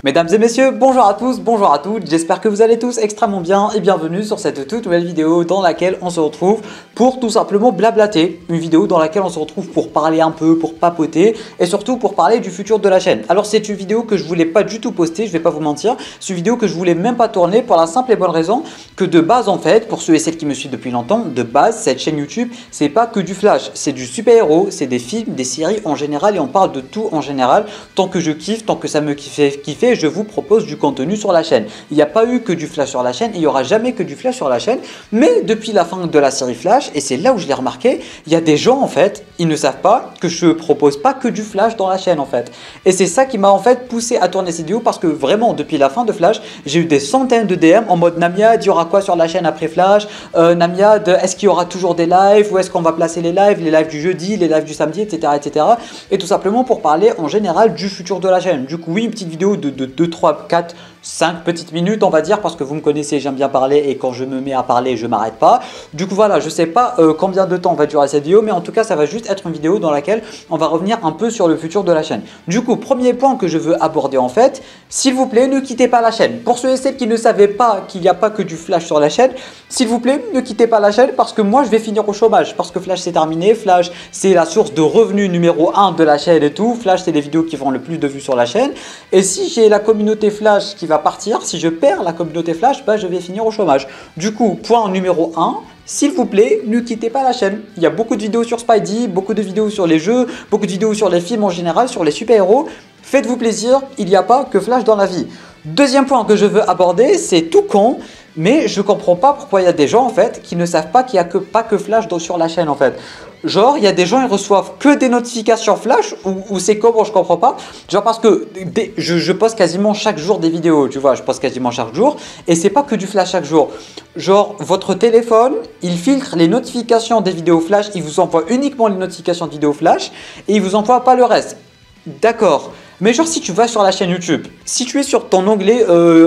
Mesdames et messieurs, bonjour à tous, bonjour à toutes, j'espère que vous allez tous extrêmement bien et bienvenue sur cette toute nouvelle vidéo dans laquelle on se retrouve pour tout simplement blablater. Une vidéo dans laquelle on se retrouve pour parler un peu, pour papoter et surtout pour parler du futur de la chaîne. Alors c'est une vidéo que je voulais pas du tout poster, je vais pas vous mentir, c'est une vidéo que je voulais même pas tourner pour la simple et bonne raison que de base en fait, pour ceux et celles qui me suivent depuis longtemps, de base cette chaîne YouTube c'est pas que du flash, c'est du super-héros, c'est des films, des séries en général et on parle de tout en général. Tant que je kiffe, tant que ça me kiffe, je vous propose du contenu sur la chaîne. Il n'y a pas eu que du flash sur la chaîne et il n'y aura jamais que du flash sur la chaîne. Mais depuis la fin de la série Flash, et c'est là où je l'ai remarqué, il y a des gens en fait, ils ne savent pas que je propose pas que du flash dans la chaîne en fait. Et c'est ça qui m'a en fait poussé à tourner cette vidéo parce que vraiment depuis la fin de Flash, j'ai eu des centaines de DM en mode Namiad, il y aura quoi sur la chaîne après Flash, Namiad, est-ce qu'il y aura toujours des lives, où est-ce qu'on va placer les lives du jeudi, les lives du samedi, etc. etc. Et tout simplement pour parler en général du futur de la chaîne. Du coup oui, une petite vidéo de 2, 3, 4, 5 petites minutes on va dire parce que vous me connaissez, j'aime bien parler et quand je me mets à parler je m'arrête pas. Du coup voilà, je sais pas combien de temps va durer cette vidéo mais en tout cas ça va juste être une vidéo dans laquelle on va revenir un peu sur le futur de la chaîne. Du coup premier point que je veux aborder en fait, s'il vous plaît ne quittez pas la chaîne. Pour ceux et celles qui ne savaient pas qu'il n'y a pas que du flash sur la chaîne, s'il vous plaît ne quittez pas la chaîne parce que moi je vais finir au chômage parce que Flash c'est terminé. Flash c'est la source de revenus numéro 1 de la chaîne et tout. Flash c'est les vidéos qui font le plus de vues sur la chaîne et si j'ai la communauté Flash qui va partir, si je perds la communauté Flash, bah, je vais finir au chômage. Du coup, point numéro 1, s'il vous plaît, ne quittez pas la chaîne. Il y a beaucoup de vidéos sur Spidey, beaucoup de vidéos sur les jeux, beaucoup de vidéos sur les films en général, sur les super-héros. Faites-vous plaisir, il n'y a pas que Flash dans la vie. Deuxième point que je veux aborder, c'est tout con, mais je comprends pas pourquoi il y a des gens en fait qui ne savent pas qu'il n'y a pas que Flash sur la chaîne en fait. Genre, il y a des gens, ils reçoivent que des notifications flash ou c'est comment, je comprends pas. Genre parce que je poste quasiment chaque jour des vidéos, tu vois, je poste quasiment chaque jour et c'est pas que du flash chaque jour. Genre, votre téléphone, il filtre les notifications des vidéos flash, il vous envoie uniquement les notifications de vidéos flash et il vous envoie pas le reste. D'accord. Mais genre si tu vas sur la chaîne YouTube, si tu es sur ton onglet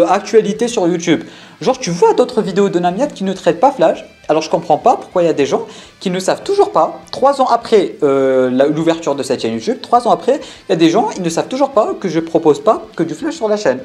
actualité sur YouTube, genre tu vois d'autres vidéos de Namiad qui ne traitent pas Flash. Alors je comprends pas pourquoi il y a des gens qui ne savent toujours pas, 3 ans après l'ouverture de cette chaîne YouTube, 3 ans après, il y a des gens, ils ne savent toujours pas que je propose pas que du Flash sur la chaîne.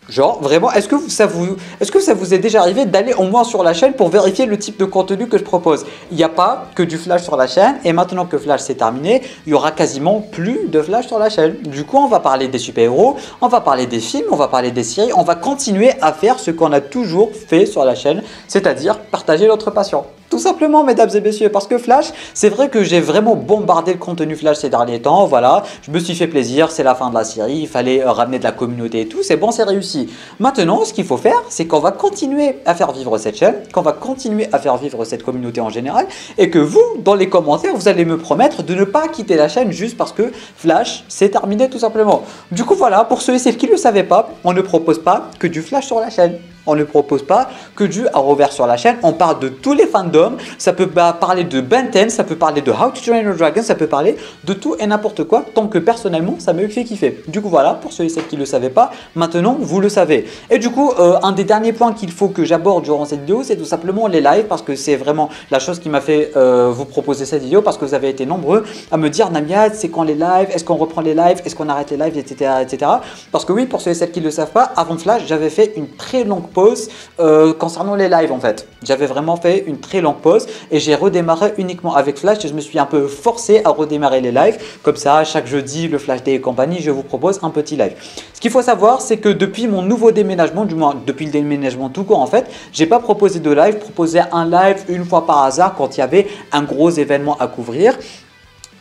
Genre vraiment, est-ce que ça vous est déjà arrivé d'aller au moins sur la chaîne pour vérifier le type de contenu que je propose? Il n'y a pas que du flash sur la chaîne et maintenant que flash c'est terminé, il y aura quasiment plus de flash sur la chaîne. Du coup on va parler des super-héros, on va parler des films, on va parler des séries, on va continuer à faire ce qu'on a toujours fait sur la chaîne, c'est-à-dire partager notre passion. Tout simplement mesdames et messieurs, parce que Flash, c'est vrai que j'ai vraiment bombardé le contenu Flash ces derniers temps, voilà, je me suis fait plaisir, c'est la fin de la série, il fallait ramener de la communauté et tout, c'est bon, c'est réussi. Maintenant, ce qu'il faut faire, c'est qu'on va continuer à faire vivre cette chaîne, qu'on va continuer à faire vivre cette communauté en général, et que vous, dans les commentaires, vous allez me promettre de ne pas quitter la chaîne juste parce que Flash, c'est terminé tout simplement. Du coup, voilà, pour ceux et celles qui ne le savaient pas, on ne propose pas que du Flash sur la chaîne. On ne propose pas que du Arrowverse sur la chaîne, on parle de tous les fandoms, ça peut parler de Ben 10, ça peut parler de How to Train Your Dragon, ça peut parler de tout et n'importe quoi, tant que personnellement ça me fait kiffer. Du coup voilà, pour ceux et celles qui ne le savaient pas, maintenant vous le savez. Et du coup, un des derniers points qu'il faut que j'aborde durant cette vidéo, c'est tout simplement les lives, parce que c'est vraiment la chose qui m'a fait vous proposer cette vidéo, parce que vous avez été nombreux à me dire Namiad, c'est quand les lives, est-ce qu'on reprend les lives, est-ce qu'on arrête les lives, etc., etc. Parce que oui, pour ceux et celles qui ne le savent pas, avant Flash, j'avais fait une très longue pause concernant les lives en fait. J'avais vraiment fait une très longue pause et j'ai redémarré uniquement avec Flash et je me suis un peu forcé à redémarrer les lives. Comme ça, chaque jeudi, le Flash Day et compagnie, je vous propose un petit live. Ce qu'il faut savoir, c'est que depuis mon nouveau déménagement, du moins depuis le déménagement tout court en fait, j'ai pas proposé de live, proposé un live une fois par hasard quand il y avait un gros événement à couvrir.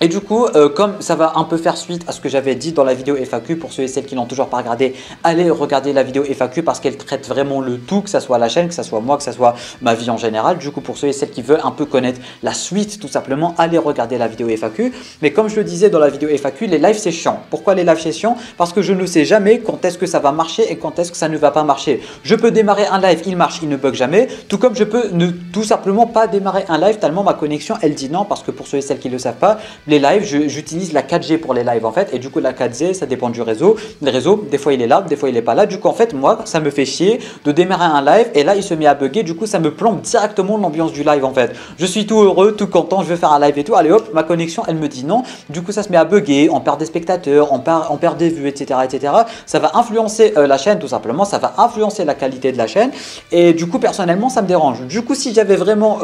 Et du coup, comme ça va un peu faire suite à ce que j'avais dit dans la vidéo FAQ, pour ceux et celles qui l'ont toujours pas regardé, allez regarder la vidéo FAQ parce qu'elle traite vraiment le tout, que ça soit la chaîne, que ça soit moi, que ça soit ma vie en général. Du coup, pour ceux et celles qui veulent un peu connaître la suite, tout simplement, allez regarder la vidéo FAQ. Mais comme je le disais dans la vidéo FAQ, les lives c'est chiant. Pourquoi les lives c'est chiant? Parce que je ne sais jamais quand est-ce que ça va marcher et quand est-ce que ça ne va pas marcher. Je peux démarrer un live, il marche, il ne bug jamais. Tout comme je peux ne tout simplement pas démarrer un live tellement ma connexion elle dit non, parce que pour ceux et celles qui ne le savent pas, les lives, j'utilise la 4G pour les lives en fait. Et du coup, la 4G, ça dépend du réseau. Le réseau, des fois il est là, des fois il est pas là. Du coup, en fait, moi, ça me fait chier de démarrer un live et là, il se met à bugger. Du coup, ça me plombe directement l'ambiance du live en fait. Je suis tout heureux, tout content, je vais faire un live et tout. Allez hop, ma connexion, elle me dit non. Du coup, ça se met à bugger, on perd des spectateurs, on perd des vues, etc., etc. Ça va influencer la chaîne tout simplement, ça va influencer la qualité de la chaîne. Et du coup, personnellement, ça me dérange. Du coup, si j'avais vraiment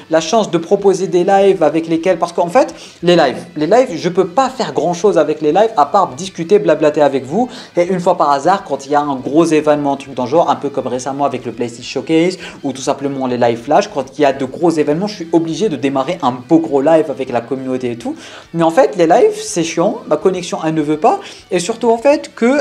la chance de proposer des lives avec lesquels, parce qu'en fait, les lives, je peux pas faire grand chose avec les lives à part discuter, blablater avec vous. Et une fois par hasard, quand il y a un gros événement, un truc dans le genre, un peu comme récemment avec le PlayStation Showcase ou tout simplement les live flash, quand il y a de gros événements, je suis obligé de démarrer un beau gros live avec la communauté et tout. Mais en fait, les lives, c'est chiant, ma connexion, elle ne veut pas. Et surtout, en fait, que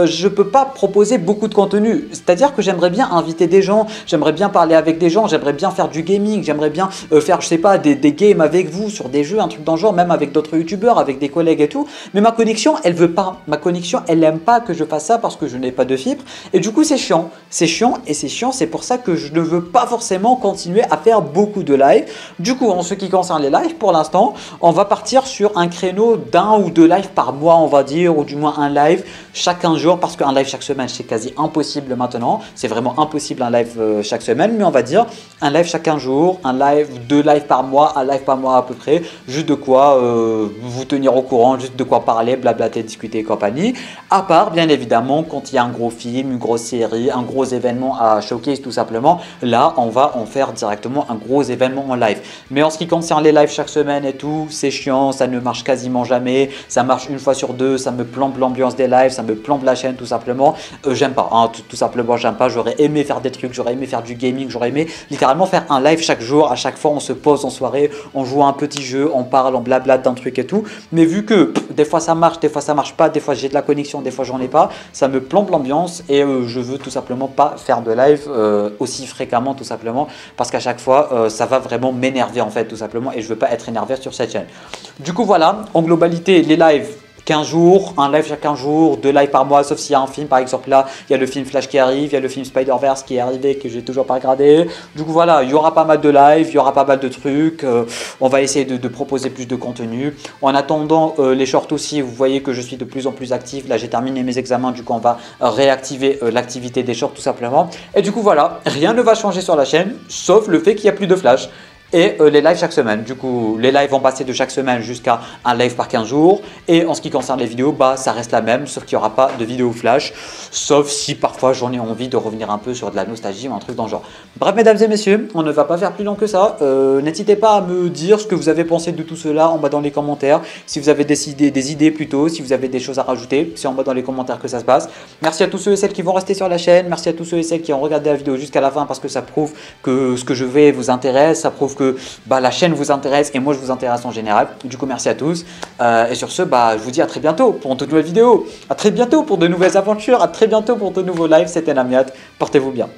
je peux pas proposer beaucoup de contenu. C'est-à-dire que j'aimerais bien inviter des gens, j'aimerais bien parler avec des gens, j'aimerais bien faire du gaming, j'aimerais bien faire, je sais pas, des games avec vous sur des jeux, un truc dans le genre, même avec d'autres youtubeurs, avec des collègues et tout. Mais ma connexion, elle veut pas. Ma connexion, elle aime pas que je fasse ça parce que je n'ai pas de fibre. Et du coup, c'est chiant. C'est chiant et c'est chiant. C'est pour ça que je ne veux pas forcément continuer à faire beaucoup de lives. Du coup, en ce qui concerne les lives, pour l'instant, on va partir sur un créneau d'un ou deux lives par mois, on va dire, ou du moins un live chaque 15 jours, parce qu'un live chaque semaine, c'est quasi impossible maintenant. C'est vraiment impossible un live chaque semaine, mais on va dire un live chaque 15 jours, un live, deux lives par mois, un live par mois à peu près, juste de quoi vous tenir au courant, juste de quoi parler, blablater, discuter et compagnie. À part, bien évidemment, quand il y a un gros film, une grosse série, un gros événement à showcase tout simplement, là, on va en faire directement un gros événement en live. Mais en ce qui concerne les lives chaque semaine et tout, c'est chiant, ça ne marche quasiment jamais, ça marche une fois sur deux, ça me plombe l'ambiance des lives, ça me plombe la chaîne tout simplement. J'aime pas, hein, tout simplement j'aime pas. J'aurais aimé faire des trucs, j'aurais aimé faire du gaming, j'aurais aimé littéralement faire un live chaque jour. À chaque fois on se pose en soirée, on joue à un petit jeu, on parle, on blablate d'un truc et tout. Mais vu que des fois ça marche, des fois ça marche pas, des fois j'ai de la connexion, des fois j'en ai pas, ça me plombe l'ambiance et je veux tout simplement pas faire de live aussi fréquemment tout simplement, parce qu'à chaque fois ça va vraiment m'énerver en fait tout simplement, et je veux pas être énervé sur cette chaîne. Du coup voilà, en globalité les lives 15 jours, un live chaque 15 jours, 2 lives par mois, sauf s'il y a un film. Par exemple, là, il y a le film Flash qui arrive, il y a le film Spider-Verse qui est arrivé, que j'ai toujours pas regardé. Du coup, voilà, il y aura pas mal de lives, il y aura pas mal de trucs. On va essayer de proposer plus de contenu. En attendant, les shorts aussi, vous voyez que je suis de plus en plus actif. Là, j'ai terminé mes examens, du coup, on va réactiver l'activité des shorts tout simplement. Et du coup, voilà, rien ne va changer sur la chaîne, sauf le fait qu'il n'y a plus de flash. Et les lives chaque semaine. Du coup, les lives vont passer de chaque semaine jusqu'à un live par 15 jours. Et en ce qui concerne les vidéos, bah, ça reste la même, sauf qu'il n'y aura pas de vidéo flash. Sauf si parfois j'en ai envie de revenir un peu sur de la nostalgie ou un truc dans le genre. Bref, mesdames et messieurs, on ne va pas faire plus long que ça. N'hésitez pas à me dire ce que vous avez pensé de tout cela en bas dans les commentaires. Si vous avez des idées plutôt, si vous avez des choses à rajouter, c'est en bas dans les commentaires que ça se passe. Merci à tous ceux et celles qui vont rester sur la chaîne. Merci à tous ceux et celles qui ont regardé la vidéo jusqu'à la fin, parce que ça prouve que ce que je fais vous intéresse. Ça prouve que la chaîne vous intéresse et moi je vous intéresse en général. Du coup, merci à tous. Et sur ce, je vous dis à très bientôt pour de nouvelles vidéos. À très bientôt pour de nouvelles aventures. À très bientôt pour de nouveaux lives. C'était Namiat. Portez-vous bien.